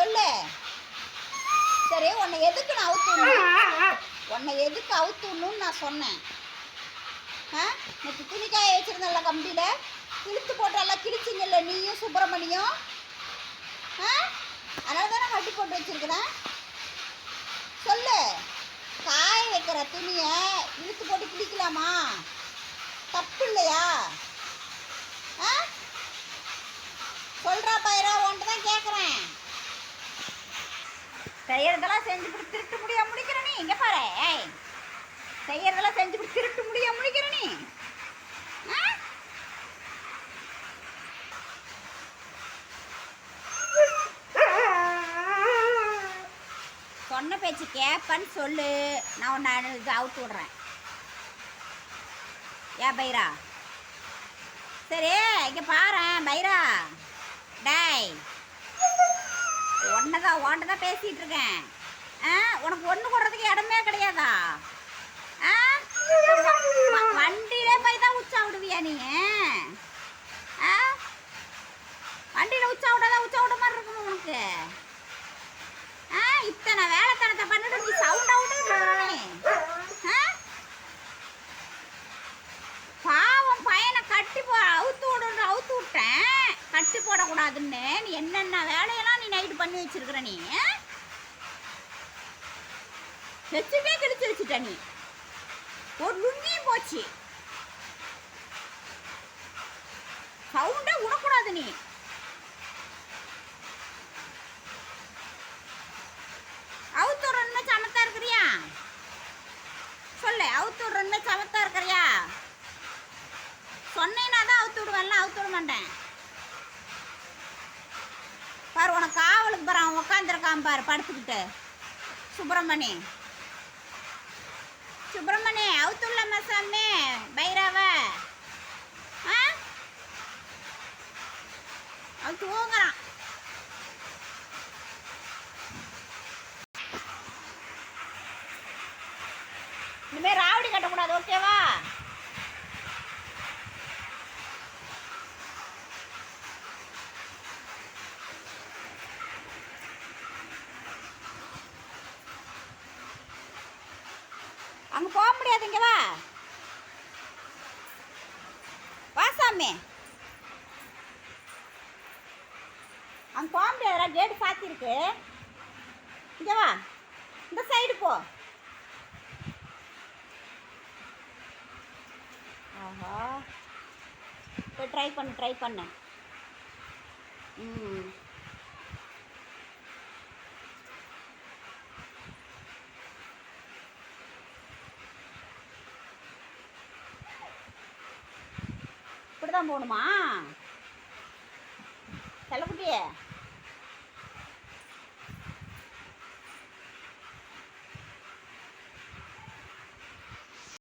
சொல்லு. சரி, உன்னை எதுக்கு அவுத்துணுன்னு நான் சொன்னேன்? நேற்று துணிக்காய வச்சுருந்தல கம்பியில் கிழித்து போட்டெல்லாம் கிழிச்சிங்கல்ல நீயும் சுப்பிரமணியம். அதனால தானே கட்டி போட்டு வச்சுருக்கிறேன். சொல்லு. காய வைக்கிற துணியை இழுத்து போட்டு கிழிக்கலாமா? தப்பு இல்லையா? சொல்கிறா பயிரா, உன்ட்டு தான் கேட்குறேன். செய்யறதெல்லாம் செஞ்சுட்டு திருட்டு முடியா முடிக்கிற நீ. இங்கே பாரு, செய்யறதெல்லாம் செஞ்சுட்டு திருட்டு முடியா முடிக்கிற நீ. சொன்ன பேச்சு கேப்பன்னு சொல்லு. நான் உன்னை அவுத்து விடுறேன். ஏன் பைரா? சரி, இங்கே பாரு பைரா. டேய், ஒன்றை தான் பேசிகிட்டு இருக்கேன். உனக்கு ஒன்று கொடுறதுக்கு இடமே கிடையாதா? வண்டியிலே போய் தான் உச்சா விடுவியா நீ? வண்டியில் உச்சா விட மாதிரி இருக்கணும் உனக்கு. இத்தனை வேலைத்தனத்தை பண்ணிட்டு நீ சவுண்ட் அவுட்டு. பாவம் பையனை அவுத்து விட்டேன். கட்டி போடக்கூடாதுன்னு நீ என்னென்ன வேலையெல்லாம் நீ நைட்டு பண்ணி வச்சிருக்கிற. நீ வச்சுட்டே கிழிச்சு வச்சுட்ட. நீ ஒரு லுங்கியும் போச்சு. சவுண்டே விடக்கூடாது. நீ அவுத்துறன்னு சமத்தா இருக்கிறியா? சொல்லு, அவுத்துறன்னு சமத்தா இருக்கிறியா? சொன்னேன்னா தான் அவுத்து விடுவேன்ல, அவுத்து விட மாட்டேன். பாரு, உனக்கு காவலுக்கு பாரு, அவன் உட்காந்துருக்கான் பாரு படுத்துக்கிட்டு. சுப்பிரமணி அவுத்துள்ளம்மா சாமி பைராவ. அவன் தூங்குறான். இனிமே ராவடி கட்டக்கூடாது, ஓகேவா? அங்கே போக முடியாது. இங்கே வா சாமி. அங்கே போக முடியாதுடா, கேட்டு சாத்திருக்கு. இங்கே வா, இந்த சைடு போ. ஆஹா, போய் ட்ரை பண்ணு. இப்படிதான் போகணுமா செல்லக்குட்டியே?